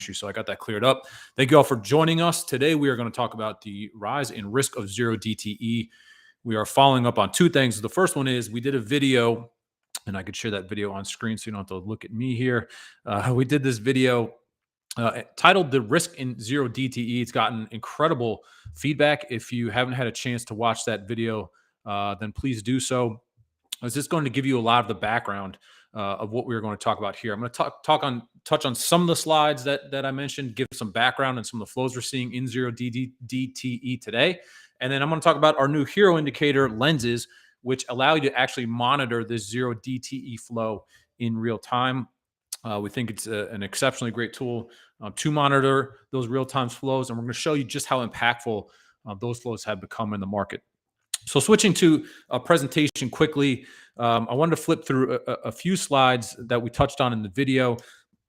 issue. So I got that cleared up. Thank you all for joining us. Today, we are going to talk about the rise in risk of zero DTE. We are following up on two things. The first one is we did a video, and I could share that video on screen so you don't have to look at me here. We did this video titled "The Risk in Zero DTE." It's gotten incredible feedback. If you haven't had a chance to watch that video, then please do so. I was just going to give you a lot of the background of what we were going to talk about here. I'm going to touch on some of the slides that I mentioned, give some background and some of the flows we're seeing in zero DTE today. And then I'm going to talk about our new HIRO indicator lenses, which allow you to actually monitor this zero DTE flow in real time. We think it's an exceptionally great tool to monitor those real-time flows. And we're going to show you just how impactful those flows have become in the market. So switching to a presentation quickly, I wanted to flip through a few slides that we touched on in the video.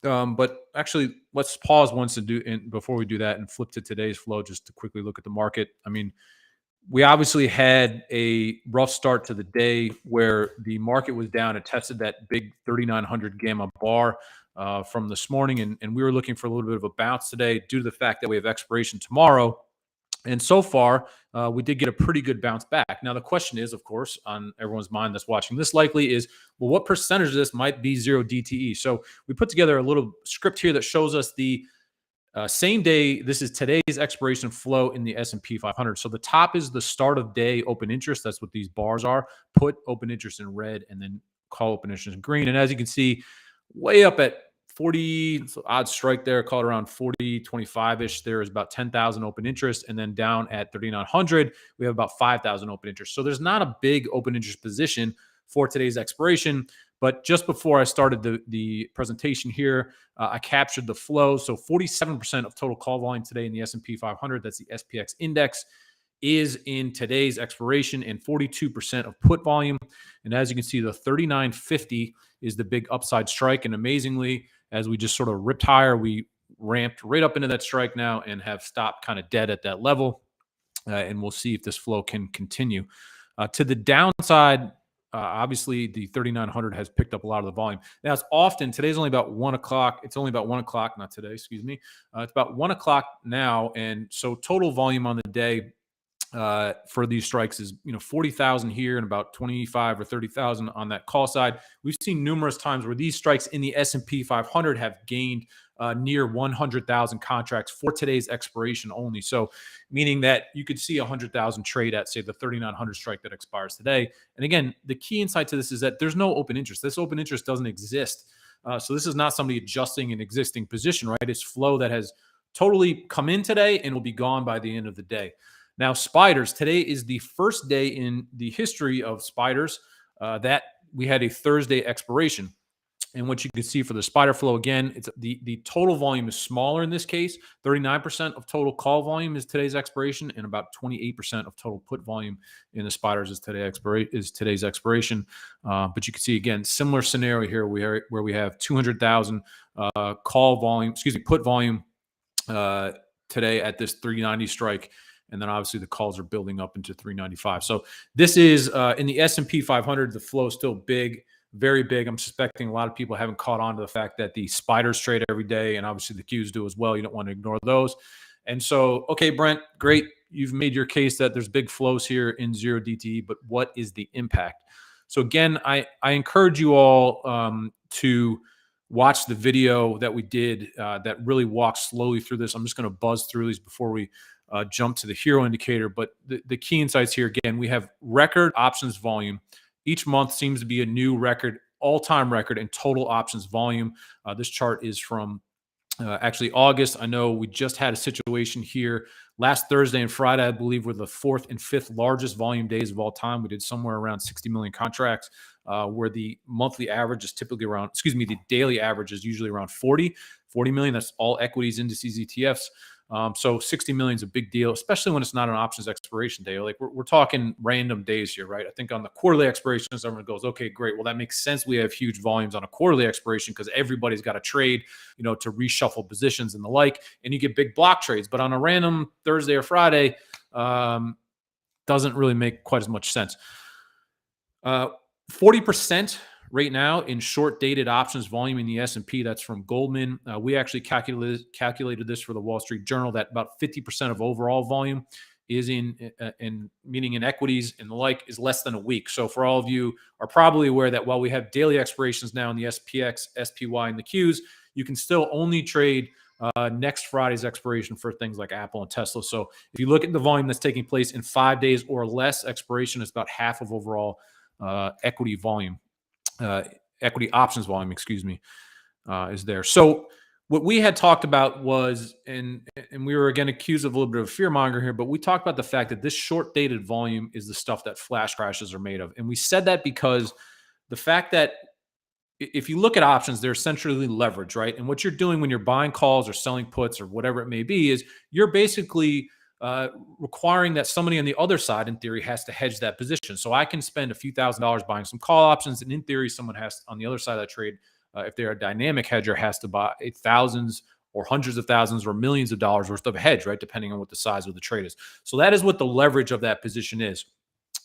But actually, let's pause once before we do that and flip to today's flow just to quickly look at the market. I mean, we obviously had a rough start to the day where the market was down. It tested that big 3,900 gamma bar from this morning, and we were looking for a little bit of a bounce today due to the fact that we have expiration tomorrow. And so far, we did get a pretty good bounce back. Now, the question is, of course, on everyone's mind that's watching this likely is, well, what percentage of this might be zero DTE? So we put together a little script here that shows us the same day. This is today's expiration flow in the S&P 500. So the top is the start of day open interest. That's what these bars are. Put open interest in red and then call open interest in green. And as you can see, way up at 40, so odd strike there, call it around 40, 25-ish. There is about 10,000 open interest. And then down at 3,900, we have about 5,000 open interest. So there's not a big open interest position for today's expiration. But just before I started the presentation here, I captured the flow. So 47% of total call volume today in the S&P 500, that's the SPX index, is in today's expiration, and 42% of put volume. And as you can see, the 3950 is the big upside strike. And amazingly, as we just sort of ripped higher, we ramped right up into that strike now and have stopped kind of dead at that level. And we'll see if this flow can continue. To the downside, obviously, the 3,900 has picked up a lot of the volume. Now, it's often, today's only about 1 o'clock. It's only about 1 o'clock, not today, excuse me. It's about 1 o'clock now. And so total volume on the day for these strikes is, 40,000 here and about 25 or 30,000 on that call side. We've seen numerous times where these strikes in the S&P 500 have gained near 100,000 contracts for today's expiration only. So meaning that you could see 100,000 trade at, say, the 3,900 strike that expires today. And again, the key insight to this is that there's no open interest. This open interest doesn't exist. So this is not somebody adjusting an existing position, right? It's flow that has totally come in today and will be gone by the end of the day. Now, spiders, today is the first day in the history of spiders that we had a Thursday expiration. And what you can see for the spider flow, again, it's the total volume is smaller in this case. 39% of total call volume is today's expiration, and about 28% of total put volume in the spiders is today's expiration. But you can see, again, similar scenario here where we have 200,000 put volume today at this 390 strike. And then obviously the calls are building up into 395. So this is in the S&P 500, the flow is still big, very big. I'm suspecting a lot of people haven't caught on to the fact that the spiders trade every day, and obviously the Qs do as well. You don't want to ignore those. And so, okay, Brent, great. You've made your case that there's big flows here in zero DTE, but what is the impact? So again, I encourage you all to watch the video that we did that really walks slowly through this. I'm just going to buzz through these before we jump to the HIRO indicator. But the key insights here, again, we have record options volume. Each month seems to be a new record, all-time record in total options volume. This chart is from actually August. I know we just had a situation here last Thursday and Friday, I believe, were the 4th and 5th largest volume days of all time. We did somewhere around 60 million contracts, where the monthly average is typically around, the daily average is usually around 40 million. That's all equities, indices, ETFs. So 60 million is a big deal, especially when it's not an options expiration day. Like we're talking random days here, right? I think on the quarterly expirations, everyone goes, okay, great. Well, that makes sense. We have huge volumes on a quarterly expiration because everybody's got to trade, to reshuffle positions and the like, and you get big block trades. But on a random Thursday or Friday, doesn't really make quite as much sense. 40%, right now in short dated options volume in the S&P. That's from Goldman. We actually calculated this for the Wall Street Journal, that about 50% of overall volume is in meaning in equities and the like, is less than a week. So for all of you are probably aware that while we have daily expirations now in the SPX, SPY, and the Qs, you can still only trade next Friday's expiration for things like Apple and Tesla. So if you look at the volume that's taking place in 5 days or less, expiration is about half of overall equity volume, equity options volume, excuse me, is there. So what we had talked about was, and we were again accused of a little bit of fear mongering here, but we talked about the fact that this short dated volume is the stuff that flash crashes are made of. And we said that because the fact that if you look at options, they're essentially leverage, right? And what you're doing when you're buying calls or selling puts or whatever it may be is you're basically requiring that somebody on the other side, in theory, has to hedge that position. So I can spend a few $1,000s buying some call options, and in theory, someone has on the other side of that trade, if they're a dynamic hedger, has to buy thousands or hundreds of thousands or millions of dollars worth of hedge, right? Depending on what the size of the trade is. So that is what the leverage of that position is.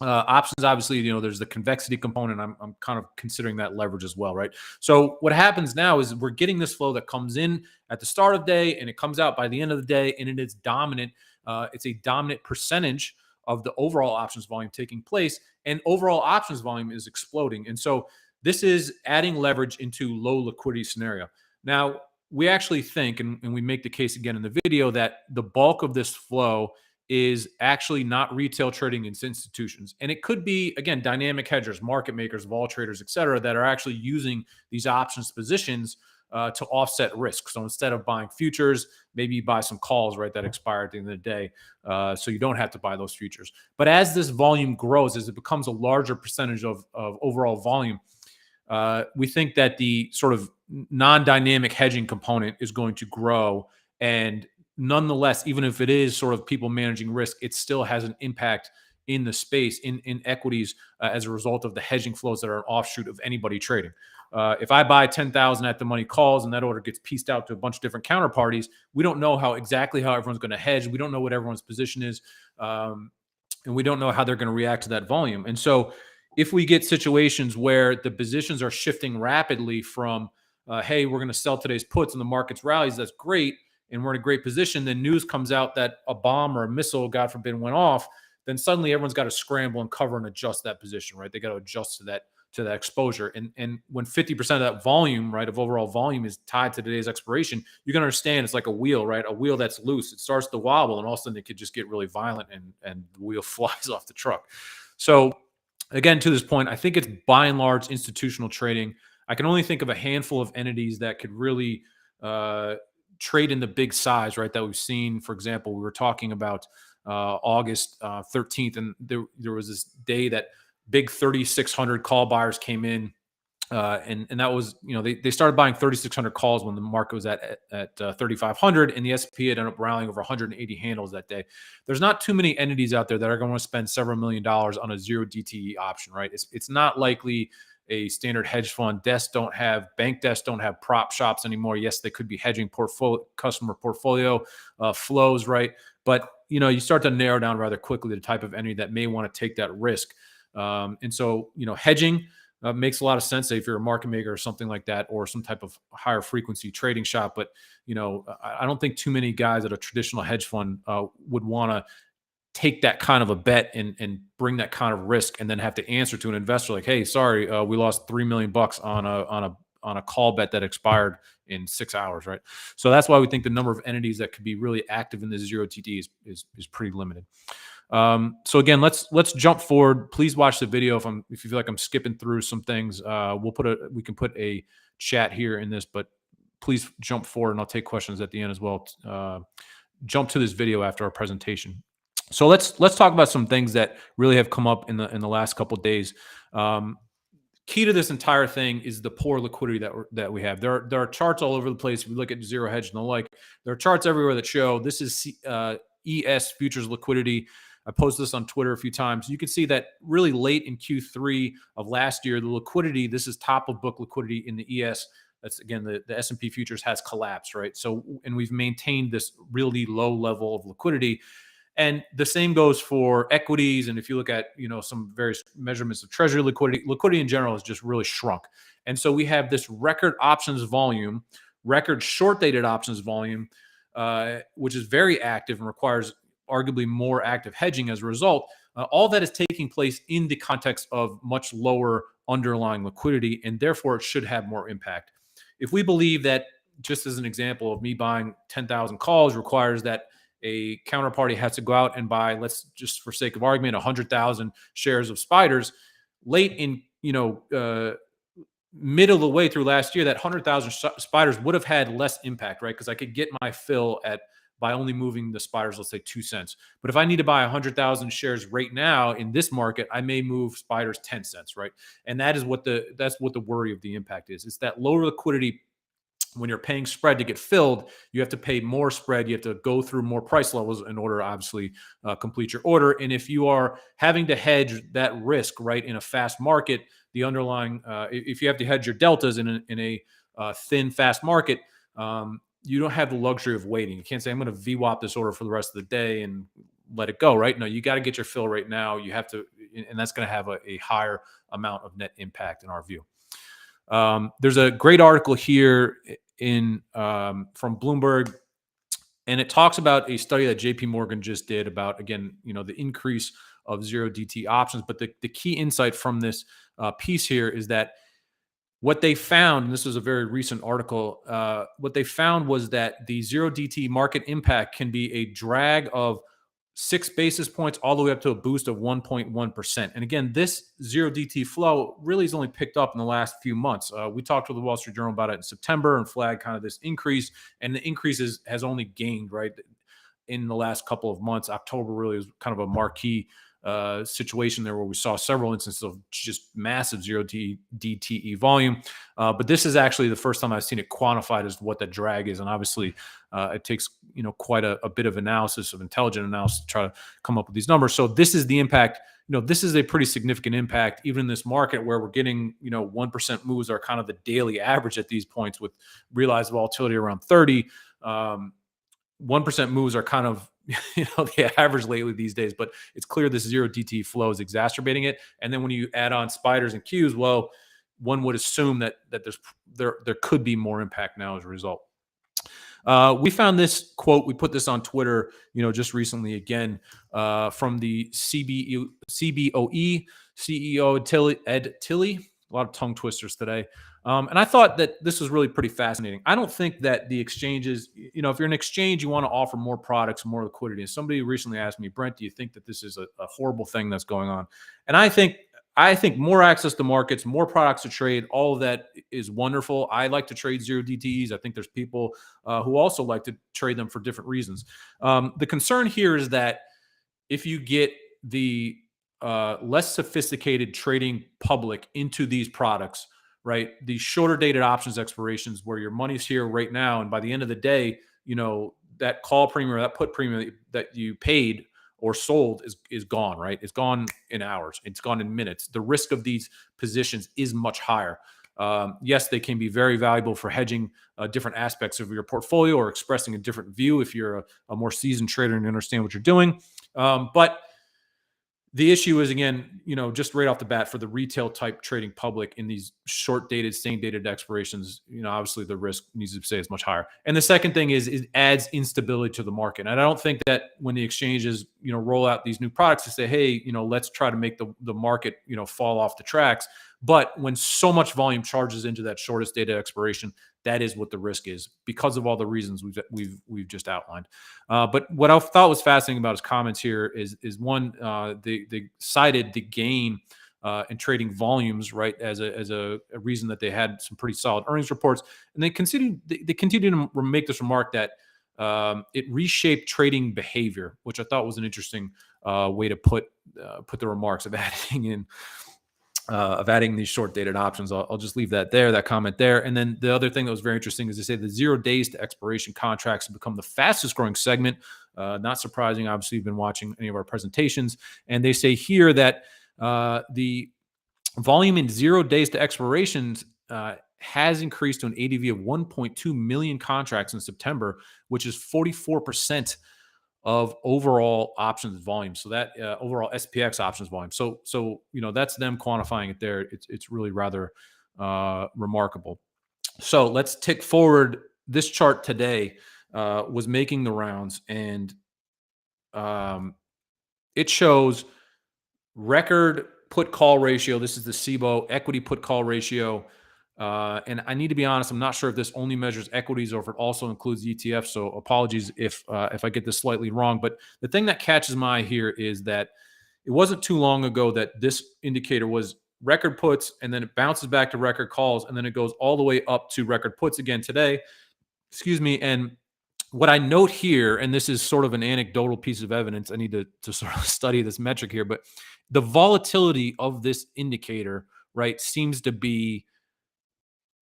Options, obviously, there's the convexity component. I'm kind of considering that leverage as well, right? So what happens now is we're getting this flow that comes in at the start of the day and it comes out by the end of the day, and it is dominant. It's a dominant percentage of the overall options volume taking place, and overall options volume is exploding. And so this is adding leverage into low liquidity scenario. Now, we actually think, and we make the case again in the video, that the bulk of this flow is actually not retail trading, it's institutions. And it could be, again, dynamic hedgers, market makers, vol traders, et cetera, that are actually using these options positions to offset risk. So instead of buying futures, maybe you buy some calls, right, that expire at the end of the day. So you don't have to buy those futures. But as this volume grows, as it becomes a larger percentage of overall volume, we think that the sort of non-dynamic hedging component is going to grow. And nonetheless, even if it is sort of people managing risk, it still has an impact in the space, in equities, as a result of the hedging flows that are an offshoot of anybody trading. If I buy 10,000 at the money calls and that order gets pieced out to a bunch of different counterparties, we don't know exactly how everyone's going to hedge. We don't know what everyone's position is. And we don't know how they're going to react to that volume. And so if we get situations where the positions are shifting rapidly from, hey, we're going to sell today's puts and the market's rallies, that's great, and we're in a great position, then news comes out that a bomb or a missile, God forbid, went off, then suddenly everyone's got to scramble and cover and adjust that position, right? They got to adjust to that exposure. And when 50% of that volume, right, of overall volume is tied to today's expiration, you can understand it's like a wheel, right? A wheel that's loose. It starts to wobble, and all of a sudden it could just get really violent and the wheel flies off the truck. So again, to this point, I think it's by and large institutional trading. I can only think of a handful of entities that could really trade in the big size, right? That we've seen. For example, we were talking about August 13th, and there was this day that big 3,600 call buyers came in, and that was, they started buying 3,600 calls when the market was at 3,500, and the S&P had ended up rallying over 180 handles that day. There's not too many entities out there that are going to spend several $1 million on a zero DTE option, right? It's not likely a standard hedge fund. Bank desks don't have prop shops anymore. Yes, they could be hedging customer portfolio flows, right? But you start to narrow down rather quickly the type of entity that may want to take that risk. And so hedging makes a lot of sense if you're a market maker or something like that, or some type of higher frequency trading shop. But I don't think too many guys at a traditional hedge fund would want to take that kind of a bet and bring that kind of risk, and then have to answer to an investor like, "Hey, sorry, we lost $3 million on a call bet that expired in 6 hours," right? So that's why we think the number of entities that could be really active in this zero TD is pretty limited. So again, let's jump forward. Please watch the video. If you feel like I'm skipping through some things, we can put a chat here in this, but please jump forward, and I'll take questions at the end as well. Jump to this video after our presentation. So let's talk about some things that really have come up in the last couple of days. Key to this entire thing is the poor liquidity that we have. There are charts all over the place. If we look at zero hedge and the like, there are charts everywhere that show this is ES futures liquidity. I posted this on Twitter a few times. You can see that really late in Q3 of last year, the liquidity, this is top of book liquidity in the ES. That's, again, the S&P futures has collapsed, right? So, and we've maintained this really low level of liquidity. And the same goes for equities. And if you look at, some various measurements of treasury liquidity in general has just really shrunk. And so we have this record options volume, record short dated options volume, which is very active and requires arguably more active hedging as a result. All that is taking place in the context of much lower underlying liquidity, and therefore it should have more impact. If we believe that, just as an example of me buying 10,000 calls requires that a counterparty has to go out and buy, let's just for sake of argument, 100,000 shares of spiders late in, middle of the way through last year, that 100,000 spiders would have had less impact, right? Because I could get my fill by only moving the spiders, let's say 2 cents. But if I need to buy 100,000 shares right now in this market, I may move spiders 10 cents, right? And that's what the worry of the impact is. It's that lower liquidity. When you're paying spread to get filled, you have to pay more spread. You have to go through more price levels in order to obviously complete your order. And if you are having to hedge that risk, right, in a fast market, the underlying, if you have to hedge your deltas in a thin, fast market, you don't have the luxury of waiting. You can't say, I'm going to VWAP this order for the rest of the day and let it go, right? No, you got to get your fill right now. You have to, and that's going to have a higher amount of net impact in our view. There's a great article here from Bloomberg, and it talks about a study that JP Morgan just did about, again, the increase of 0DT options. But the key insight from this piece here is that what they found, and this was a very recent article, what they found was that the 0DT market impact can be a drag of 6 basis points all the way up to a boost of 1.1%. And again, this 0DT flow really has only picked up in the last few months. We talked to the Wall Street Journal about it in September and flagged kind of this increase, and the increase has only gained, right, in the last couple of months. October really was kind of a marquee situation there where we saw several instances of just massive 0DTE volume. But this is actually the first time I've seen it quantified as what the drag is. And obviously it takes, quite a bit of analysis, of intelligent analysis to try to come up with these numbers. So this is the impact. This is a pretty significant impact, even in this market where we're getting, 1% moves are kind of the daily average at these points with realized volatility around 30. 1% moves are kind of, the average lately these days, but it's clear this 0DT flow is exacerbating it. And then when you add on spiders and Qs, well, one would assume that there could be more impact now as a result. We found this quote. We put this on Twitter, just recently again, from the CBOE CEO Ed Tilly. A lot of tongue twisters today. And I thought that this was really pretty fascinating. I don't think that the exchanges, if you're an exchange, you want to offer more products, more liquidity. And somebody recently asked me, Brent, do you think that this is a horrible thing that's going on? And I think more access to markets, more products to trade, all of that is wonderful. I like to trade 0DTEs. I think there's people who also like to trade them for different reasons. The concern here is that if you get the less sophisticated trading public into these products, right? These shorter dated options expirations where your money's here right now, and by the end of the day, that call premium or that put premium that you paid or sold is gone, right? It's gone in hours. It's gone in minutes. The risk of these positions is much higher. Yes, they can be very valuable for hedging different aspects of your portfolio or expressing a different view if you're a more seasoned trader and you understand what you're doing. But the issue is, again, just right off the bat for the retail type trading public in these short dated, same dated expirations, obviously the risk needs to stay as much higher. And the second thing is it adds instability to the market. And I don't think that when the exchanges, roll out these new products to say, hey, let's try to make the market, fall off the tracks. But when so much volume charges into that shortest dated expiration, that is what the risk is because of all the reasons we've just outlined. But what I thought was fascinating about his comments here is one, they cited the gain in trading volumes, right, as a reason that they had some pretty solid earnings reports, and they continue to make this remark that it reshaped trading behavior, which I thought was an interesting way to put the remarks of adding these short dated options. I'll just leave that comment there. And then the other thing that was very interesting is they say the 0 days to expiration contracts have become the fastest growing segment. Not surprising. Obviously, you've been watching any of our presentations. And they say here that the volume in 0 days to expirations has increased to an ADV of 1.2 million contracts in September, which is 44% of overall options volume. So that overall SPX options volume. So that's them quantifying it there. It's really rather remarkable. So let's tick forward. This chart today was making the rounds, and um, it shows record put call ratio. This is the SIBO equity put call ratio. And I need to be honest, I'm not sure if this only measures equities or if it also includes ETFs. So apologies if I get this slightly wrong. But the thing that catches my eye here is that it wasn't too long ago that this indicator was record puts, and then it bounces back to record calls, and then it goes all the way up to record puts again today. Excuse me. And what I note here, and this is sort of an anecdotal piece of evidence, I need to sort of study this metric here, but the volatility of this indicator, right, seems to be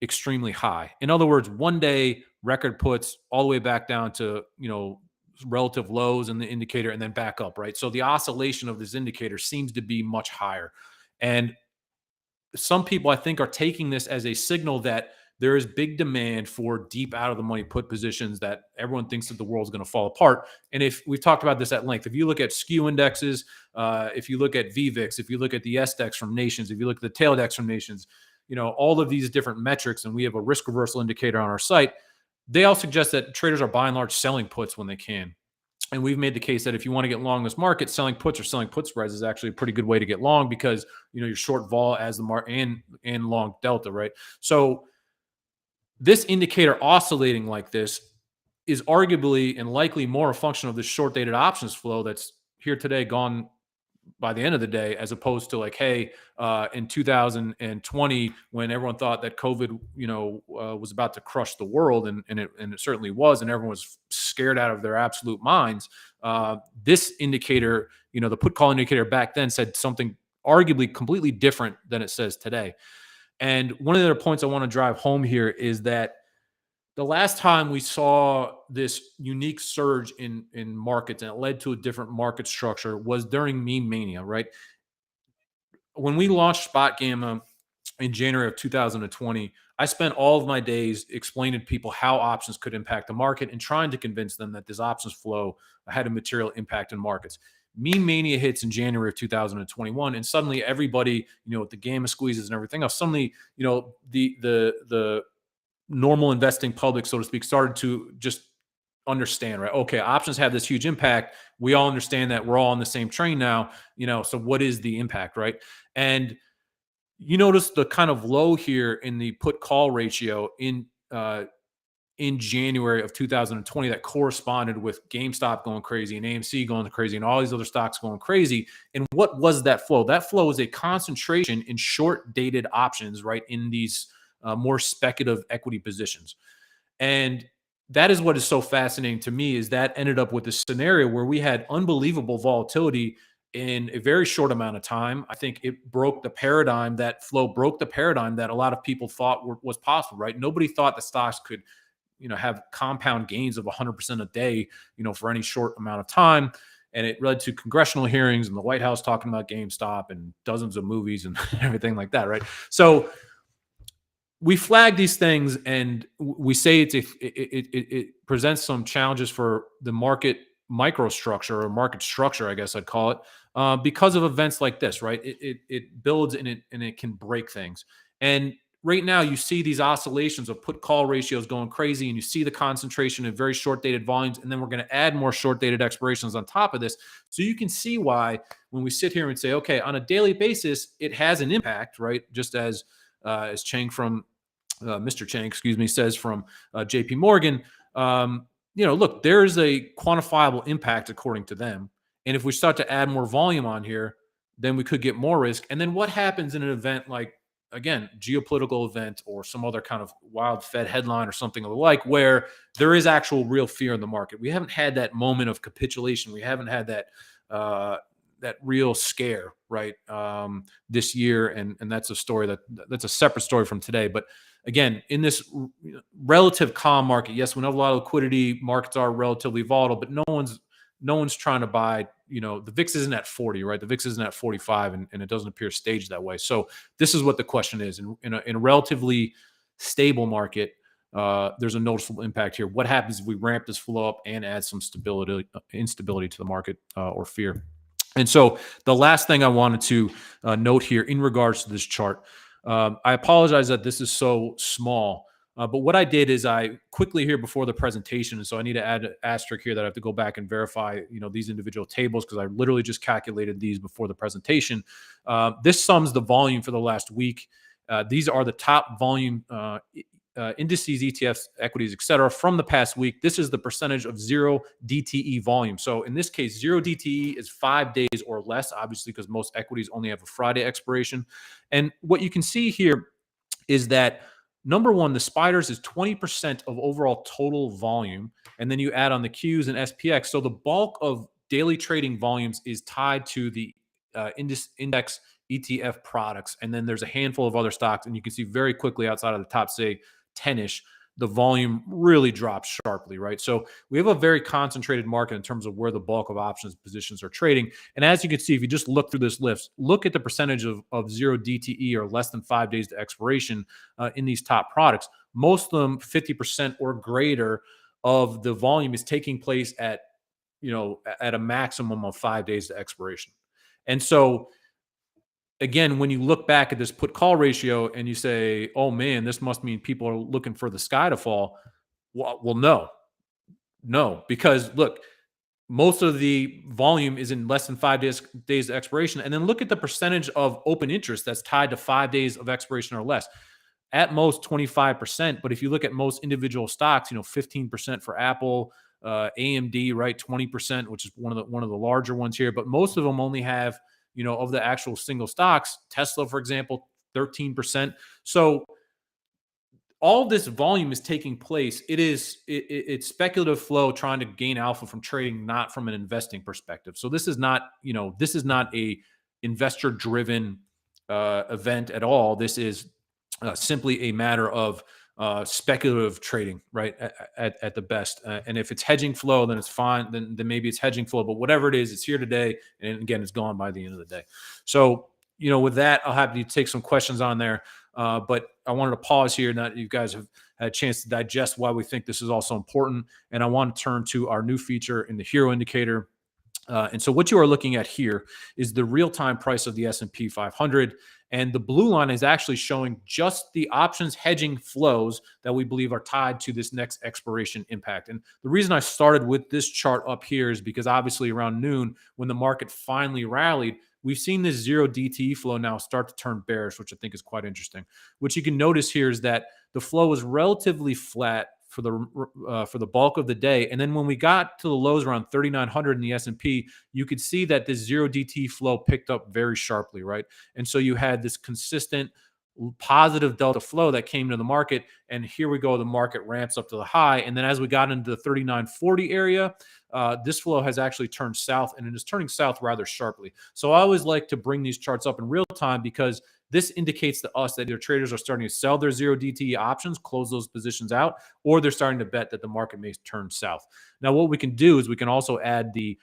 extremely high. In other words, one day record puts all the way back down to, relative lows in the indicator and then back up, right? So the oscillation of this indicator seems to be much higher. And some people, I think, are taking this as a signal that there is big demand for deep out of the money put positions, that everyone thinks that the world's going to fall apart. And if we've talked about this at length, if you look at skew indexes, if you look at VVIX, if you look at the SDEX from nations, if you look at the taildex from nations, all of these different metrics, and we have a risk reversal indicator on our site, they all suggest that traders are by and large selling puts when they can. And we've made the case that if you want to get long this market, selling puts or selling put spreads is actually a pretty good way to get long, because you're short vol as the market and long delta, right? So this indicator oscillating like this is arguably and likely more a function of the short dated options flow that's here today, gone by the end of the day, as opposed to like, hey, in 2020, when everyone thought that COVID, was about to crush the world, and it certainly was, and everyone was scared out of their absolute minds. This indicator, the put call indicator back then said something arguably completely different than it says today. And one of the other points I want to drive home here is that the last time we saw this unique surge in markets, and it led to a different market structure, was during meme mania, right? When we launched SpotGamma in January of 2020, I spent all of my days explaining to people how options could impact the market and trying to convince them that this options flow had a material impact in markets. Meme mania hits in January of 2021, and suddenly everybody, with the gamma squeezes and everything else, suddenly, the normal investing public, so to speak, started to just understand, right? Okay, options have this huge impact. We all understand that. We're all on the same train now, so what is the impact, right? And you notice the kind of low here in the put call ratio in January of 2020 that corresponded with GameStop going crazy and AMC going crazy and all these other stocks going crazy. And what was that flow? That flow was a concentration in short dated options, right, in these more speculative equity positions. And that is what is so fascinating to me, is that ended up with a scenario where we had unbelievable volatility in a very short amount of time. I think it broke the paradigm, that flow broke the paradigm that a lot of people thought was possible, right? Nobody thought the stocks could, have compound gains of 100% a day, for any short amount of time. And it led to congressional hearings and the White House talking about GameStop and dozens of movies and everything like that, right? So we flag these things, and we say it presents some challenges for the market microstructure, or market structure, I guess I'd call it, because of events like this, right? It builds and it can break things. And right now, you see these oscillations of put call ratios going crazy, and you see the concentration of very short dated volumes, and then we're going to add more short dated expirations on top of this. So you can see why, when we sit here and say, okay, on a daily basis, it has an impact, right? Just as Chang from Mr. Chang, excuse me, says from JP Morgan, look, there is a quantifiable impact according to them. And if we start to add more volume on here, then we could get more risk. And then what happens in an event like, again, geopolitical event or some other kind of wild Fed headline or something of the like, where there is actual real fear in the market? We haven't had that moment of capitulation. We haven't had that real scare, right, this year. And that's a story that's a separate story from today. But again, in this relative calm market, yes, we have a lot of liquidity. Markets are relatively volatile, but no one's trying to buy. The VIX isn't at 40, right? The VIX isn't at 45, and it doesn't appear staged that way. So this is what the question is: in a relatively stable market, there's a noticeable impact here. What happens if we ramp this flow up and add some instability to the market or fear? And so the last thing I wanted to note here in regards to this chart, I apologize that this is so small. But what I did is I quickly here before the presentation, and so I need to add an asterisk here that I have to go back and verify, these individual tables because I literally just calculated these before the presentation. This sums the volume for the last week. These are the top volume indices, ETFs, equities, et cetera, from the past week. This is the percentage of zero DTE volume. So in this case, zero DTE is 5 days or less, obviously, because most equities only have a Friday expiration. And what you can see here is that number one, the spiders is 20% of overall total volume. And then you add on the Qs and SPX. So the bulk of daily trading volumes is tied to the index ETF products. And then there's a handful of other stocks. And you can see very quickly outside of the top, say, 10-ish, the volume really drops sharply, right? So we have a very concentrated market in terms of where the bulk of options positions are trading. And as you can see, if you just look through this list, look at the percentage of zero DTE or less than 5 days to expiration in these top products. Most of them, 50% or greater of the volume is taking place at a maximum of 5 days to expiration. And so again, when you look back at this put call ratio and you say, oh man, this must mean people are looking for the sky to fall. Well, no, because look, most of the volume is in less than 5 days of expiration. And then look at the percentage of open interest that's tied to 5 days of expiration or less. At most 25%. But if you look at most individual stocks, 15% for Apple, AMD, right? 20%, which is one of the larger ones here. But most of them only have, of the actual single stocks, Tesla, for example, 13%. So all this volume is taking place. It's speculative flow trying to gain alpha from trading, not from an investing perspective. So this is not a investor driven event at all. This is simply a matter of speculative trading, right? At the best. And if it's hedging flow, then it's fine. Then maybe it's hedging flow. But whatever it is, it's here today, and again, it's gone by the end of the day. So with that, I'll have you take some questions on there. But I wanted to pause here now that you guys have had a chance to digest why we think this is also important. And I want to turn to our new feature in the HIRO indicator. And so what you are looking at here is the real-time price of the S&P 500. And the blue line is actually showing just the options hedging flows that we believe are tied to this next expiration impact. And the reason I started with this chart up here is because obviously around noon, when the market finally rallied, we've seen this zero DTE flow now start to turn bearish, which I think is quite interesting. What you can notice here is that the flow was relatively flat for the bulk of the day, and then when we got to the lows around 3,900 in the S&P, you could see that this zero DTE flow picked up very sharply, right? And so you had this consistent positive delta flow that came to the market, and here we go, the market ramps up to the high, and then as we got into the 3940 area, this flow has actually turned south, and it is turning south rather sharply. So I always like to bring these charts up in real time because this indicates to us that your traders are starting to sell their zero DTE options, close those positions out, or they're starting to bet that the market may turn south. Now, what we can do is we can also add the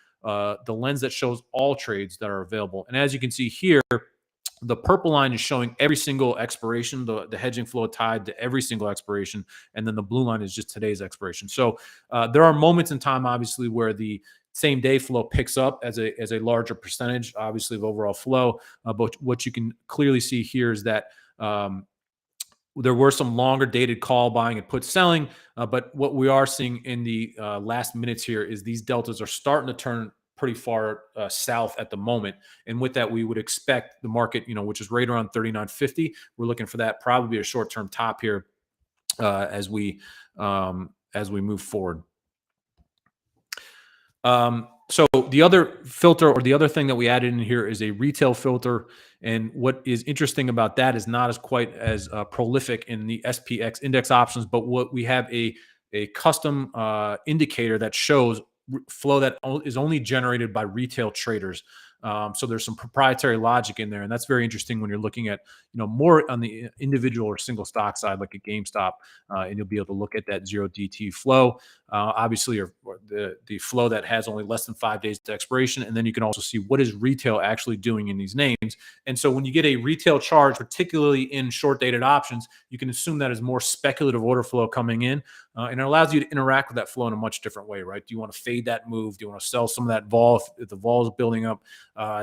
lens that shows all trades that are available. And as you can see here, the purple line is showing every single expiration, the hedging flow tied to every single expiration, and then the blue line is just today's expiration. So there are moments in time, obviously, where the same day flow picks up as a larger percentage, obviously, of overall flow. But what you can clearly see here is that there were some longer dated call buying and put selling. But what we are seeing in the last minutes here is these deltas are starting to turn pretty far south at the moment. And with that, we would expect the market, which is right around 3950. We're looking for that probably a short-term top here as we move forward. So the other filter or the other thing that we added in here is a retail filter. And what is interesting about that is not as quite as prolific in the SPX index options, but what we have a custom indicator that shows flow that is only generated by retail traders. So there's some proprietary logic in there, and that's very interesting when you're looking at more on the individual or single stock side, like a GameStop, and you'll be able to look at that 0DT flow. Obviously, or the flow that has only less than 5 days to expiration, and then you can also see what is retail actually doing in these names. And so when you get a retail charge, particularly in short dated options, you can assume that is more speculative order flow coming in, and it allows you to interact with that flow in a much different way, right? Do you want to fade that move? Do you want to sell some of that vol if the vol is building up?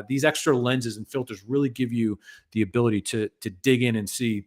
These extra lenses and filters really give you the ability to dig in and see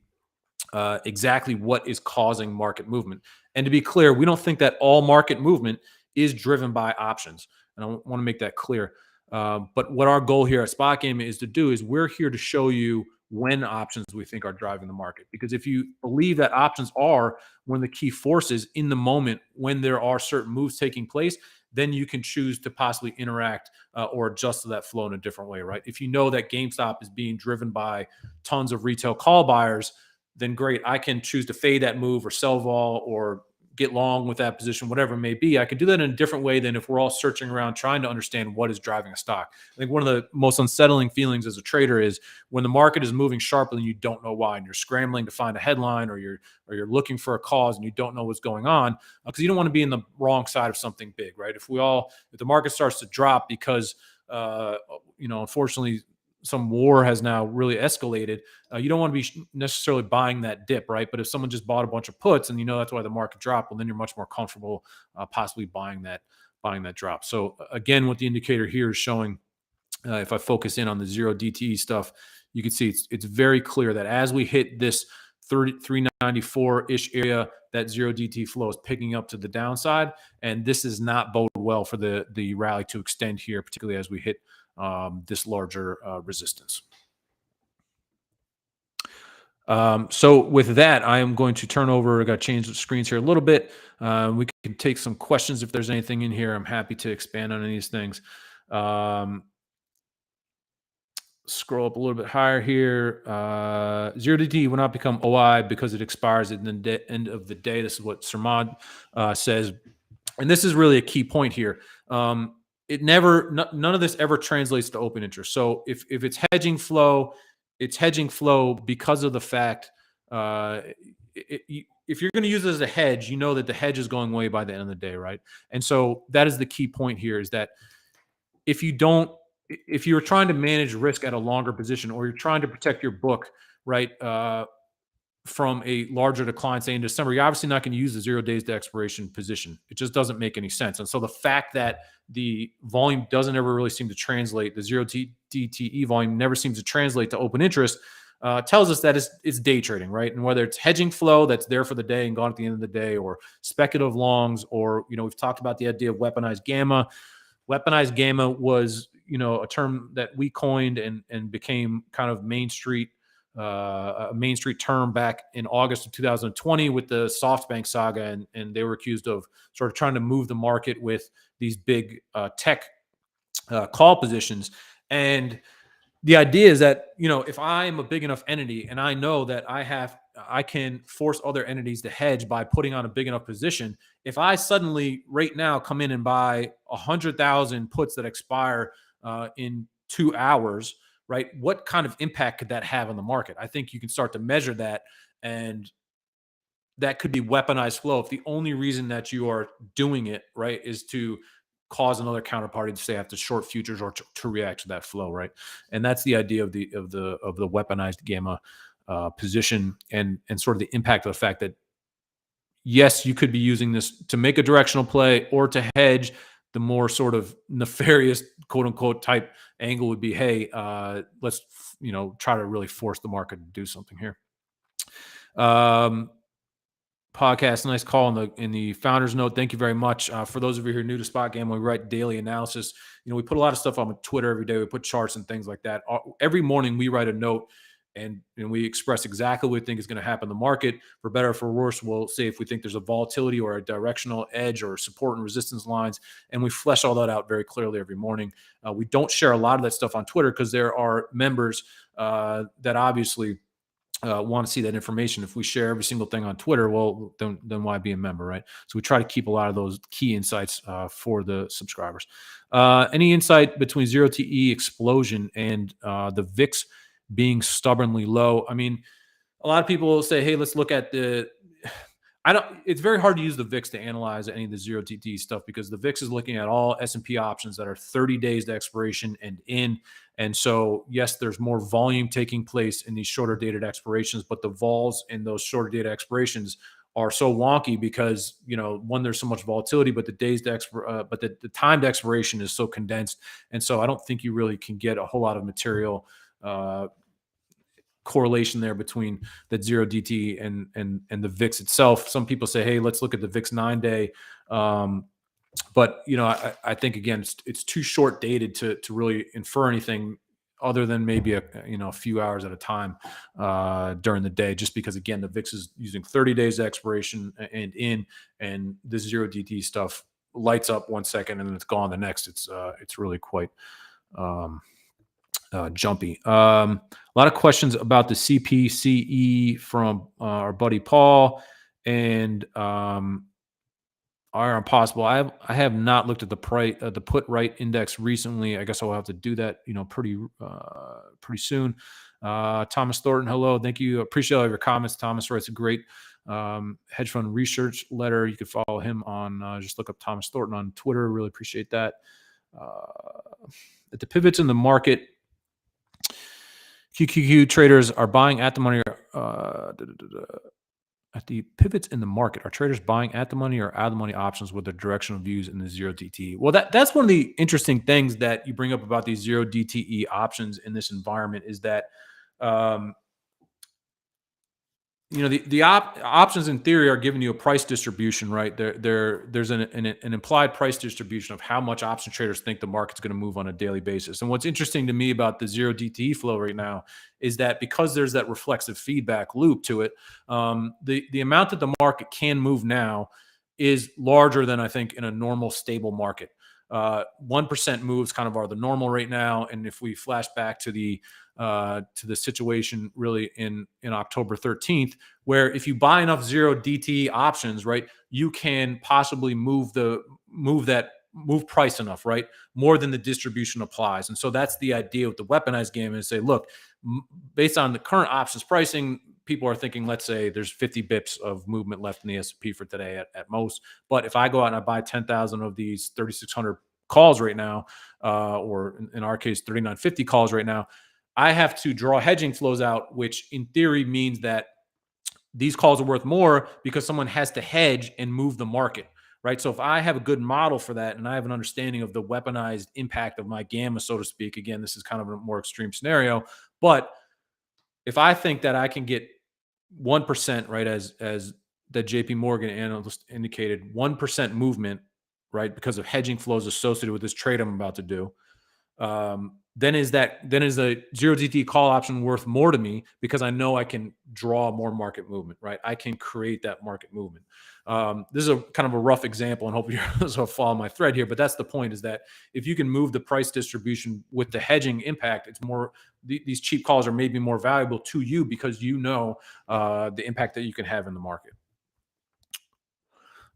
exactly what is causing market movement. And to be clear, we don't think that all market movement is driven by options. And I want to make that clear. But what our goal here at SpotGamma is to do is we're here to show you when options we think are driving the market. Because if you believe that options are one of the key forces in the moment when there are certain moves taking place, then you can choose to possibly interact or adjust to that flow in a different way, right? If you know that GameStop is being driven by tons of retail call buyers, then great. I can choose to fade that move or sell vol or get long with that position, whatever it may be. I can do that in a different way than if we're all searching around trying to understand what is driving a stock. I think one of the most unsettling feelings as a trader is when the market is moving sharply and you don't know why, and you're scrambling to find a headline, or you're looking for a cause and you don't know what's going on, because you don't want to be in the wrong side of something big, right? If the market starts to drop because unfortunately some war has now really escalated, you don't want to be necessarily buying that dip, right? But if someone just bought a bunch of puts and that's why the market dropped, well, then you're much more comfortable possibly buying that drop. So again, what the indicator here is showing, if I focus in on the 0DTE stuff, you can see it's very clear that as we hit this 394-ish area, that 0DT flow is picking up to the downside, and this is not bode well for the rally to extend here, particularly as we hit this larger resistance. So with that, I am going to turn over. I got to change the screens here a little bit. We can take some questions if there's anything in here. I'm happy to expand on any of these things. Scroll up a little bit higher here. 0DT will not become OI because it expires at the end of the day. This is what Sarmad says. And this is really a key point here. None of this ever translates to open interest. So if it's hedging flow, it's hedging flow because of the fact, if you're going to use it as a hedge, you know that the hedge is going away by the end of the day, right? And so that is the key point here, is that if you're trying to manage risk at a longer position, or you're trying to protect your book, right, from a larger decline, say in December, you're obviously not going to use the 0 days to expiration position. It just doesn't make any sense. And so the fact that the volume doesn't ever really seem to translate, the 0DTE volume never seems to translate to open interest, tells us that it's day trading, right? And whether it's hedging flow that's there for the day and gone at the end of the day, or speculative longs, or we've talked about the idea of weaponized gamma. Weaponized gamma was a term that we coined and became kind of a Main Street term back in August of 2020 with the SoftBank saga, and they were accused of sort of trying to move the market with these big tech call positions. And the idea is that if I'm a big enough entity and I know that I can force other entities to hedge by putting on a big enough position, if I suddenly right now come in and buy 100,000 puts that expire in 2 hours, right? What kind of impact could that have on the market? I think you can start to measure that, and that could be weaponized flow if the only reason that you are doing it, right, is to cause another counterparty to say I have to short futures or to react to that flow, right? And that's the idea of the weaponized gamma position, and sort of the impact of the fact that yes, you could be using this to make a directional play or to hedge. The more sort of nefarious, quote unquote, type angle would be, hey, let's try to really force the market to do something here. Podcast, nice call in the founder's note. Thank you very much. For those of you who are new to SpotGamma, we write daily analysis. We put a lot of stuff on Twitter every day. We put charts and things like that. Every morning we write a note, and we express exactly what we think is going to happen in the market. For better or for worse, we'll say if we think there's a volatility or a directional edge or support and resistance lines, and we flesh all that out very clearly every morning. We don't share a lot of that stuff on Twitter because there are members that obviously want to see that information. If we share every single thing on Twitter, well, then why be a member, right? So we try to keep a lot of those key insights for the subscribers. Any insight between 0TE explosion and the VIX being stubbornly low? I mean, a lot of people will say, hey, let's look at the it's very hard to use the VIX to analyze any of the 0TT stuff, because the VIX is looking at all S&P options that are 30 days to expiration and in. And so, yes, there's more volume taking place in these shorter dated expirations, but the vols in those shorter dated expirations are so wonky because, one, there's so much volatility, but the timed expiration is so condensed. And so I don't think you really can get a whole lot of material correlation there between that 0DT and the VIX itself. Some people say, hey, let's look at the VIX 9-day. But I think, again, it's too short dated to really infer anything other than maybe a few hours at a time during the day, just because, again, the VIX is using 30 days expiration and this 0DT stuff lights up 1 second and then it's gone the next. It's really quite jumpy. A lot of questions about the CPCE from our buddy Paul and are impossible. I have not looked at the put right index recently. I guess I'll have to do that, pretty soon. Thomas Thornton, hello, thank you. Appreciate all of your comments. Thomas writes a great hedge fund research letter. You can follow him on just look up Thomas Thornton on Twitter. Really appreciate that. At the pivots in the market, QQQ traders are buying at the money. At the pivots in the market, are traders buying at the money or out of the money options with their directional views in the 0DTE? Well, that's one of the interesting things that you bring up about these 0DTE options in this environment is that, the options in theory are giving you a price distribution, right? There's an implied price distribution of how much option traders think the market's going to move on a daily basis. And what's interesting to me about the 0DTE flow right now is that because there's that reflexive feedback loop to it, the amount that the market can move now is larger than I think in a normal stable market. 1% moves kind of are the normal right now. And if we flash back to the situation really in October 13th, where if you buy enough 0DTE options, right, you can possibly move price enough, right, more than the distribution applies. And so that's the idea with the weaponized game, is say, look, based on the current options pricing, people are thinking, let's say there's 50 bips of movement left in the S&P for today at most. But if I go out and I buy 10,000 of these 3,600 calls right now, or in our case, 3,950 calls right now, I have to draw hedging flows out, which in theory means that these calls are worth more because someone has to hedge and move the market, right? So if I have a good model for that and I have an understanding of the weaponized impact of my gamma, so to speak, again, this is kind of a more extreme scenario, but if I think that I can get 1%, right, as the JP Morgan analyst indicated, 1% movement, right, because of hedging flows associated with this trade I'm about to do, then is a 0DT call option worth more to me because I know I can draw more market movement, right? I can create that market movement. This is a kind of a rough example, and hopefully you'll follow my thread here. But that's the point: is that if you can move the price distribution with the hedging impact, it's more. These cheap calls are maybe more valuable to you because you know the impact that you can have in the market.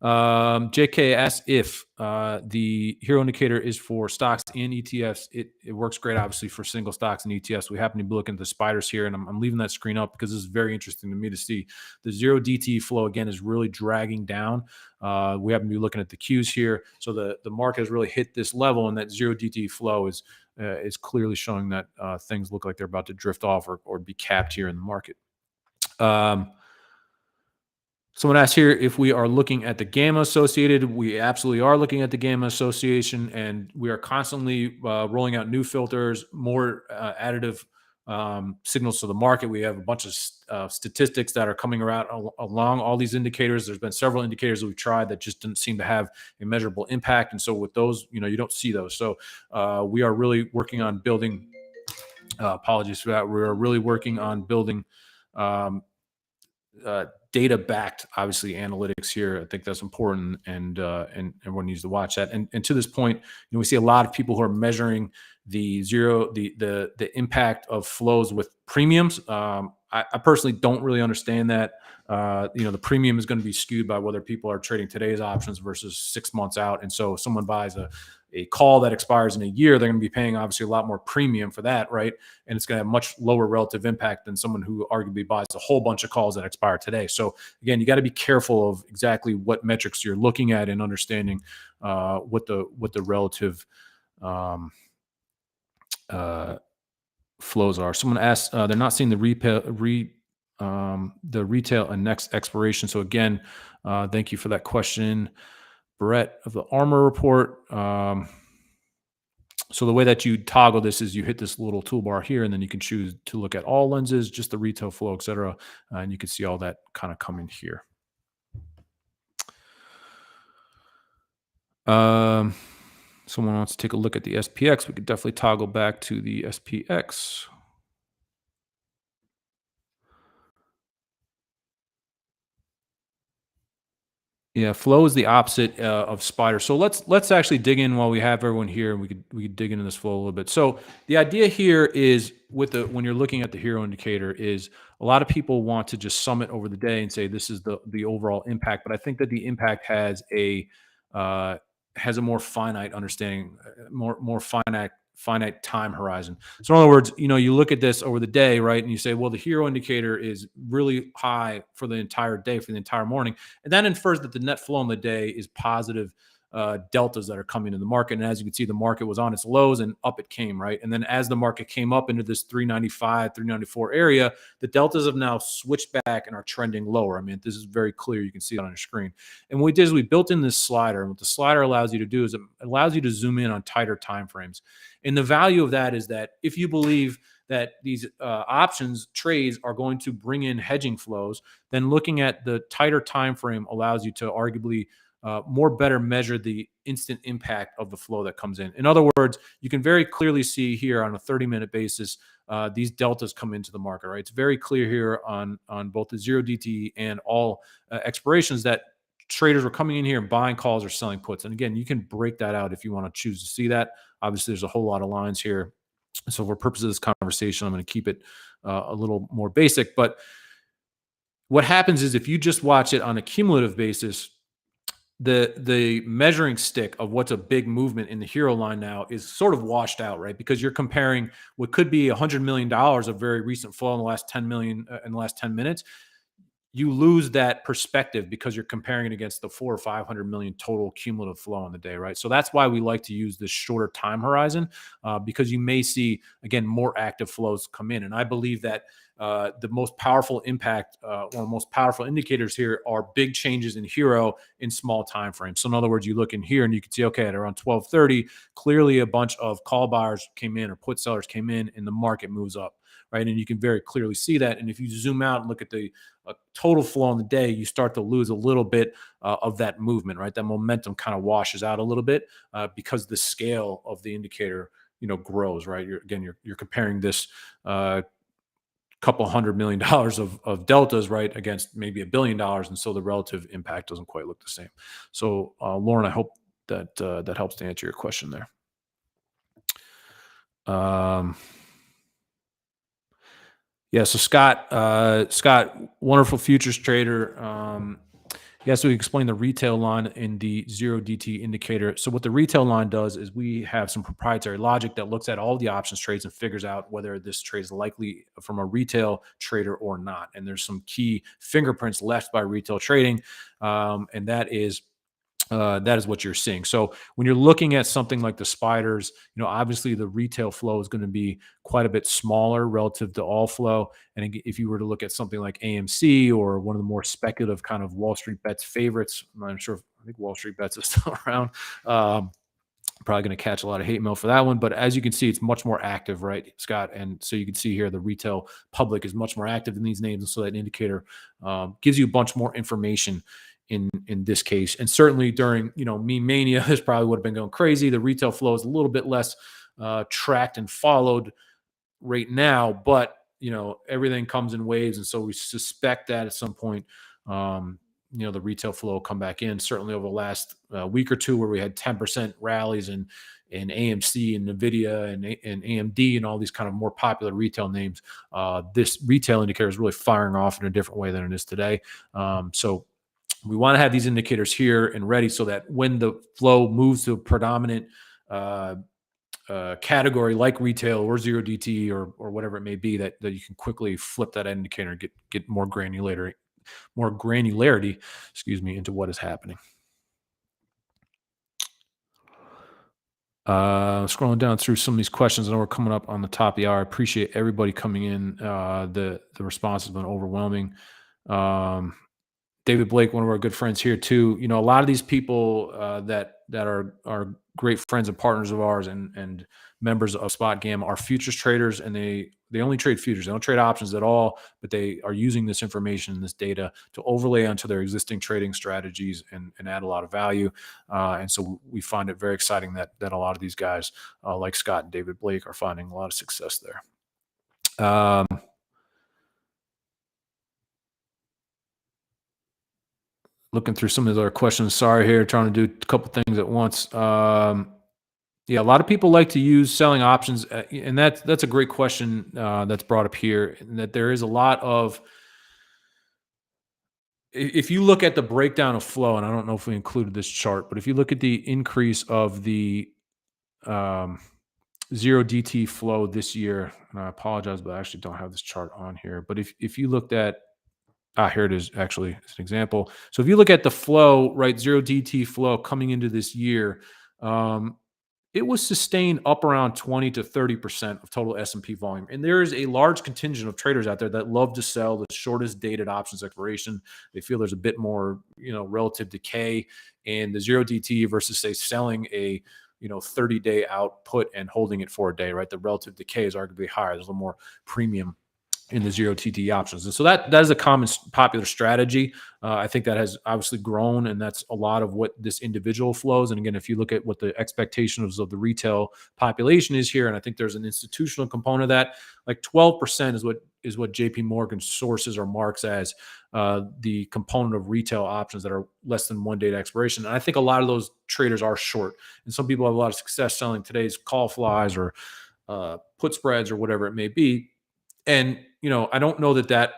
JK asks if the HIRO indicator is for stocks and ETFs. It works great, obviously, for single stocks and ETFs. We happen to be looking at the spiders here, and I'm leaving that screen up because this is very interesting to me to see. The 0DT flow, again, is really dragging down. We happen to be looking at the Qs here. So the market has really hit this level, and that 0DT flow is clearly showing that things look like they're about to drift off or be capped here in the market. Someone asked here if we are looking at the gamma associated. We absolutely are looking at the gamma association, and we are constantly rolling out new filters, more additive signals to the market. We have a bunch of statistics that are coming around along all these indicators. There's been several indicators that we've tried that just didn't seem to have a measurable impact. And so with those, you don't see those. So we are really working on building, apologies for that. We're really working on building data-backed, obviously, analytics here. I think that's important, and everyone needs to watch that. And to this point, we see a lot of people who are measuring the impact of flows with premiums. I personally don't really understand that. The premium is going to be skewed by whether people are trading today's options versus 6 months out. And so if someone buys a call that expires in a year, they're going to be paying obviously a lot more premium for that, right? And it's going to have much lower relative impact than someone who arguably buys a whole bunch of calls that expire today. So again, you got to be careful of exactly what metrics you're looking at and understanding what the relative um, uh, flows are. Someone asked, they're not seeing the retail and next expiration. So again, thank you for that question, Brett of the Armor Report. So the way that you toggle this is you hit this little toolbar here, and then you can choose to look at all lenses, just the retail flow, etc. And you can see all that kind of come in here. Someone wants to take a look at the SPX. We could definitely toggle back to the SPX. Yeah, flow is the opposite of spider. So let's actually dig in while we have everyone here, and we could dig into this flow a little bit. So the idea here is when you're looking at the hero indicator is a lot of people want to just sum it over the day and say this is the overall impact, but I think that the impact uh, has a more finite understanding, more finite time horizon. So in other words, you look at this over the day, right, and you say, well, the hero indicator is really high for the entire day, for the entire morning. And that infers that the net flow in the day is positive deltas that are coming in the market. And as you can see, the market was on its lows and up it came, right? And then as the market came up into this 395, 394 area, the deltas have now switched back and are trending lower. I mean, this is very clear. You can see it on your screen. And what we did is we built in this slider. And what the slider allows you to do is it allows you to zoom in on tighter time frames. And the value of that is that if you believe that these options trades are going to bring in hedging flows, then looking at the tighter time frame allows you to arguably more better measure the instant impact of the flow that comes in. In other words, you can very clearly see here on a 30-minute basis these deltas come into the market, right? It's very clear here on both the 0DTE and all expirations that traders were coming in here and buying calls or selling puts. And again, you can break that out if you want to choose to see that. Obviously, there's a whole lot of lines here. So for purposes of this conversation, I'm going to keep it a little more basic. But what happens is if you just watch it on a cumulative basis, the measuring stick of what's a big movement in the hero line now is sort of washed out, right? Because you're comparing what could be $100 million of very recent flow in the last 10 million in the last 10 minutes. You lose that perspective because you're comparing it against the 400 or 500 million total cumulative flow on the day, right? So that's why we like to use this shorter time horizon because you may see, again, more active flows come in. And I believe that the most powerful impact, one of the most powerful indicators here are big changes in hero in small time frames. So in other words, you look in here and you can see, okay, at around 12:30, clearly a bunch of call buyers came in or put sellers came in and the market moves up, right? And you can very clearly see that. And if you zoom out and look at the total flow in the day, you start to lose a little bit of that movement, right? That momentum kind of washes out a little bit because the scale of the indicator, grows, right? You're comparing this couple $100 million of deltas, right, against maybe $1 billion, and so the relative impact doesn't quite look the same. So, Lauren, I hope that that helps to answer your question there. Yeah, so Scott, wonderful futures trader. Yes, we explain the retail line in the 0DT indicator. So what the retail line does is we have some proprietary logic that looks at all the options trades and figures out whether this trade is likely from a retail trader or not. And there's some key fingerprints left by retail trading, and that is what you're seeing. So when you're looking at something like the spiders, obviously the retail flow is going to be quite a bit smaller relative to all flow. And if you were to look at something like AMC or one of the more speculative kind of Wall Street Bets favorites, I'm not sure. I think Wall Street Bets is still around. Probably going to catch a lot of hate mail for that one. But as you can see, it's much more active, right, Scott? And so you can see here the retail public is much more active in these names. And so that indicator gives you a bunch more information in this case. And certainly during, meme mania, this probably would have been going crazy. The retail flow is a little bit less tracked and followed right now, but, everything comes in waves. And so we suspect that at some point, the retail flow come back in. Certainly over the last week or two, where we had 10% rallies in AMC and Nvidia and AMD and all these kind of more popular retail names. This retail indicator is really firing off in a different way than it is today. So we want to have these indicators here and ready so that when the flow moves to a predominant category like retail or zero DT or whatever it may be, that you can quickly flip that indicator and get more granularity, excuse me, into what is happening. Scrolling down through some of these questions, I know we're coming up on the top of the hour. I appreciate everybody coming in. The response has been overwhelming. David Blake, one of our good friends here too. A lot of these people that are great friends and partners of ours and members of SpotGamma are futures traders, and they only trade futures. They don't trade options at all, but they are using this information and this data to overlay onto their existing trading strategies and add a lot of value. And so we find it very exciting that a lot of these guys, like Scott and David Blake, are finding a lot of success there. Looking through some of the other questions. Sorry here, trying to do a couple things at once. Yeah, a lot of people like to use selling options, and that's a great question that's brought up here. And that there is a lot of, if you look at the breakdown of flow, and I don't know if we included this chart, but if you look at the increase of the zero DT flow this year, and I apologize, but I actually don't have this chart on here. But if you looked at, here it is, actually, as an example. So if you look at the flow, right, zero DT flow coming into this year, it was sustained up around 20 to 30% of total S&P volume. And there is a large contingent of traders out there that love to sell the shortest dated options expiration. They feel there's a bit more, relative decay in the zero DT versus, say, selling a 30-day output and holding it for a day, right? The relative decay is arguably higher. There's a little more premium in the zero TT options. And so that is a common popular strategy. I think that has obviously grown, and that's a lot of what this individual flows. And again, if you look at what the expectations of the retail population is here, and I think there's an institutional component of that, like 12% is what JP Morgan sources or marks as the component of retail options that are less than 1 day to expiration. And I think a lot of those traders are short. And some people have a lot of success selling today's call flies or put spreads or whatever it may be. And, I don't know that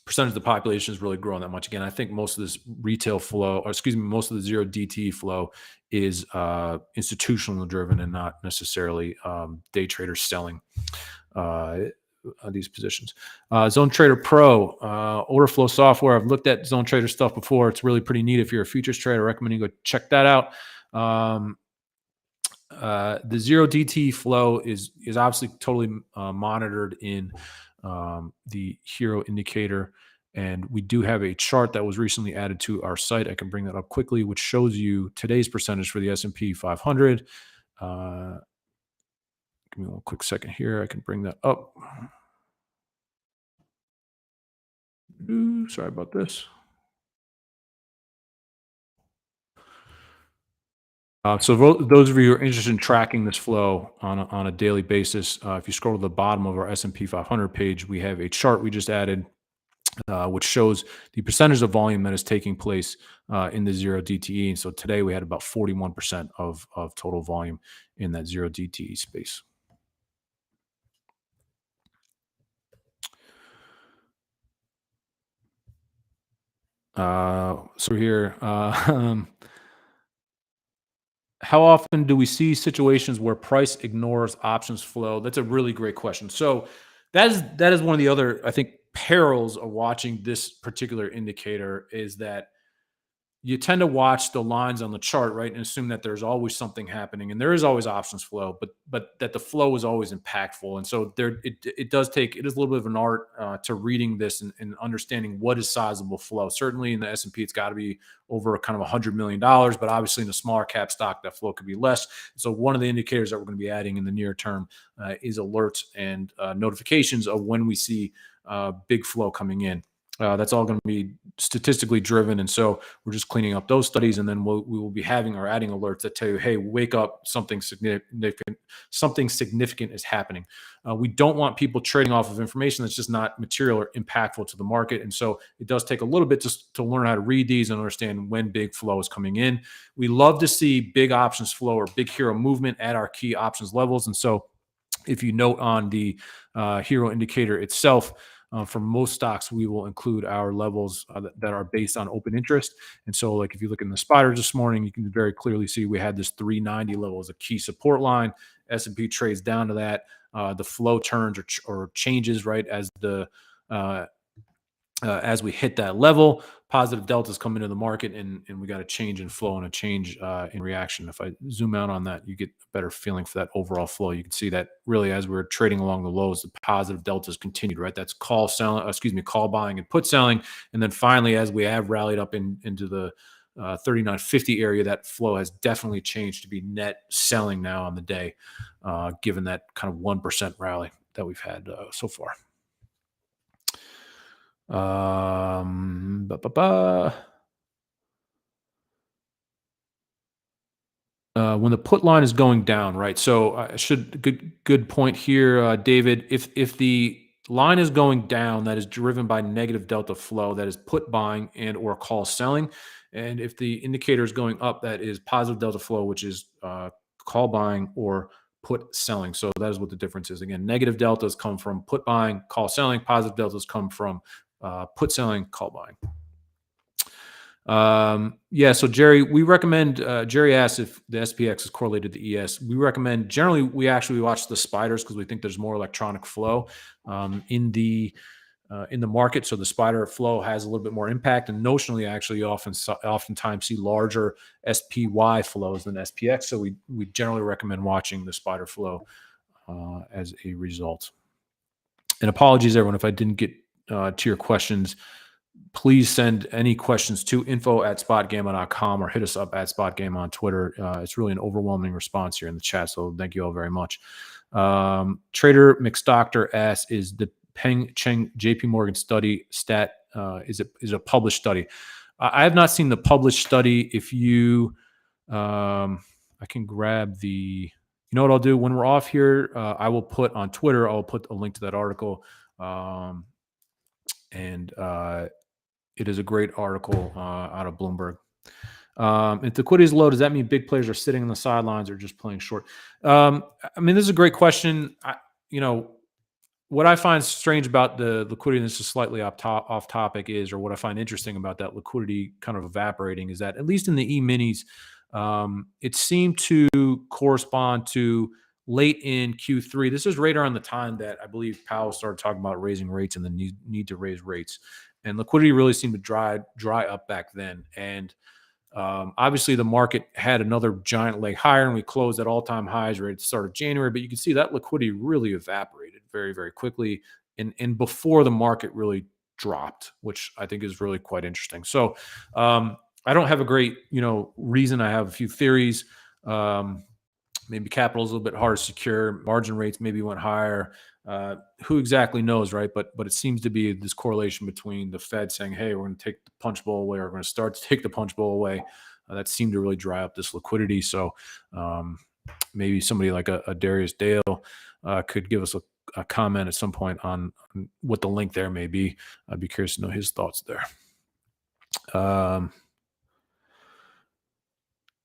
percentage of the population is really growing that much. Again, I think most of this retail flow, or excuse me, most of the zero DT flow is institutional driven and not necessarily day traders selling these positions. Zone Trader Pro, order flow software. I've looked at Zone Trader stuff before. It's really pretty neat. If you're a futures trader, I recommend you go check that out. The zero DT flow is obviously totally monitored in the HIRO indicator, and we do have a chart that was recently added to our site. I can bring that up quickly, which shows you today's percentage for the S&P 500. Give me one quick second here. I can bring that up. Sorry about this. So those of you who are interested in tracking this flow on a daily basis, if you scroll to the bottom of our S&P 500 page, we have a chart we just added, which shows the percentage of volume that is taking place in the zero DTE. And so today we had about 41% of total volume in that zero DTE space. So here, how often do we see situations where price ignores options flow? That's a really great question. So that is one of the other, I think, perils of watching this particular indicator is that you tend to watch the lines on the chart, right, and assume that there's always something happening, and there is always options flow, but that the flow is always impactful. And so it is a little bit of an art to reading this and understanding what is sizable flow. Certainly in the S&P, it's got to be over kind of $100 million, but obviously in a smaller cap stock, that flow could be less. So one of the indicators that we're going to be adding in the near term is alerts and notifications of when we see big flow coming in. That's all going to be statistically driven, and so we're just cleaning up those studies, and then we will be having or adding alerts that tell you, "Hey, wake up! Something significant is happening." We don't want people trading off of information that's just not material or impactful to the market, and so it does take a little bit just to learn how to read these and understand when big flow is coming in. We love to see big options flow or big HIRO movement at our key options levels, and so if you note on the HIRO indicator itself, for most stocks, we will include our levels that are based on open interest. And so, like if you look in the spiders this morning, you can very clearly see we had this 390 level as a key support line. S&P trades down to that. The flow turns or changes right uh, as we hit that level. Positive deltas come into the market, and we got a change in flow and a change in reaction. If I zoom out on that, you get a better feeling for that overall flow. You can see that really as we're trading along the lows, the positive deltas continued, right? That's call buying and put selling. And then finally, as we have rallied up into the 3950 area, that flow has definitely changed to be net selling now on the day, given that kind of 1% rally that we've had so far. Ba, ba, ba. When the put line is going down, right? So good point here, David. If the line is going down, that is driven by negative delta flow, that is put buying and or call selling. And if the indicator is going up, that is positive delta flow, which is call buying or put selling. So that is what the difference is. Again, negative deltas come from put buying, call selling. Positive deltas come from put selling, call buying. Yeah, so Jerry, we recommend, Jerry asked if the SPX is correlated to ES. We recommend, generally, we actually watch the spiders because we think there's more electronic flow in the market. So the spider flow has a little bit more impact, and notionally, actually, you oftentimes see larger SPY flows than SPX. So we generally recommend watching the spider flow as a result. And apologies, everyone, if I didn't get to your questions. Please send any questions to info@spotgamma.com or hit us up at SpotGamma on Twitter. It's really an overwhelming response here in the chat, so thank you all very much. Trader McStoctor asks, is the Peng Cheng JP Morgan study is a published study? I have not seen the published study. If you, I can grab you know what I'll do? When we're off here, I will put on Twitter, I'll put a link to that article. It is a great article out of Bloomberg. If liquidity is low, does that mean big players are sitting on the sidelines or just playing short? I mean, this is a great question. What I find strange about the liquidity, and this is slightly off topic, or what I find interesting about that liquidity kind of evaporating, is that at least in the E-minis, it seemed to correspond to late in Q3. This is right around the time that I believe Powell started talking about raising rates and the need to raise rates. And liquidity really seemed to dry up back then. And obviously the market had another giant leg higher, and we closed at all-time highs right at the start of January. But you can see that liquidity really evaporated very, very quickly, and before the market really dropped, which I think is really quite interesting. So I don't have a great reason. I have a few theories. Maybe capital is a little bit harder to secure. Margin rates maybe went higher. Who exactly knows, right? But it seems to be this correlation between the Fed saying, "Hey, we're going to take the punch bowl away," or "We're going to start to take the punch bowl away." That seemed to really dry up this liquidity. So maybe somebody like a Darius Dale could give us a comment at some point on what the link there may be. I'd be curious to know his thoughts there.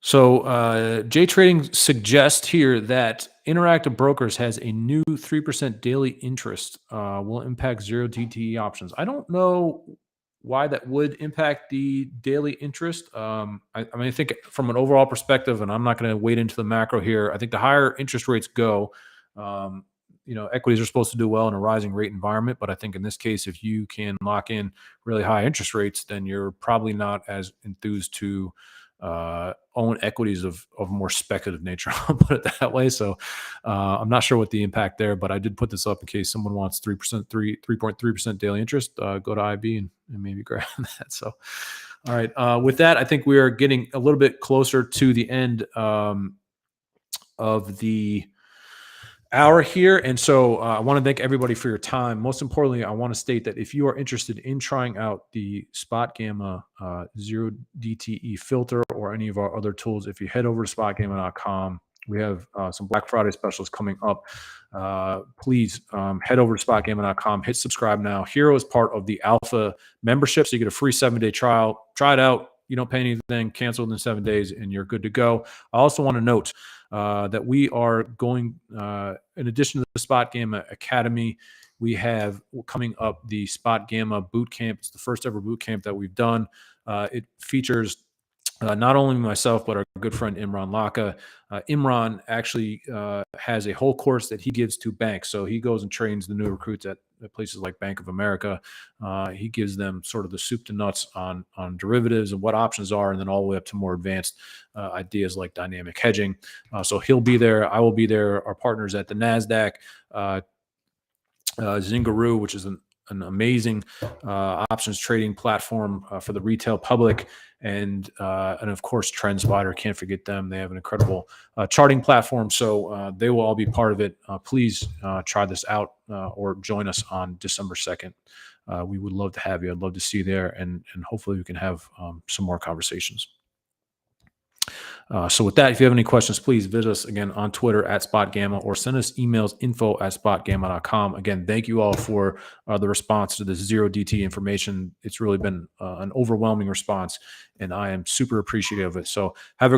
So J Trading suggests here that Interactive Brokers has a new 3% daily interest will impact 0 DTE options. I don't know why that would impact the daily interest. I mean, I think from an overall perspective, and I'm not going to wade into the macro here, I think the higher interest rates go, equities are supposed to do well in a rising rate environment. But I think in this case, if you can lock in really high interest rates, then you're probably not as enthused to own equities of more speculative nature. I'll put it that way. So I'm not sure what the impact there, but I did put this up in case someone wants 3.3% daily interest. Go to IB and maybe grab that. So, all right. With that, I think we are getting a little bit closer to the end of the hour here. And so I want to thank everybody for your time. Most importantly, I want to state that if you are interested in trying out the SpotGamma Zero DTE filter or any of our other tools, if you head over to spotgamma.com, we have some Black Friday specials coming up. Please head over to spotgamma.com, hit subscribe now. HIRO is part of the Alpha membership, so you get a free 7-day trial. Try it out. You don't pay anything, cancel within 7 days, and you're good to go. I also want to note that we are going, in addition to the SpotGamma Academy, we have coming up the SpotGamma Boot Camp. It's the first ever boot camp that we've done. It features not only myself, but our good friend Imran Laka. Imran actually has a whole course that he gives to banks. So he goes and trains the new recruits at places like Bank of America. He gives them sort of the soup to nuts on derivatives and what options are, and then all the way up to more advanced ideas like dynamic hedging. So he'll be there. I will be there. Our partners at the NASDAQ, Zingaroo, which is an amazing options trading platform for the retail public, and of course TrendSpider, can't forget them. They have an incredible charting platform, so they will all be part of it. Please try this out or join us on December 2nd. We would love to have you. I'd love to see you there, and hopefully we can have some more conversations. So with that, if you have any questions, please visit us again on Twitter at SpotGamma, or send us emails, info@spotgamma.com. Again, thank you all for the response to this zero DT information. It's really been an overwhelming response, and I am super appreciative of it. So have a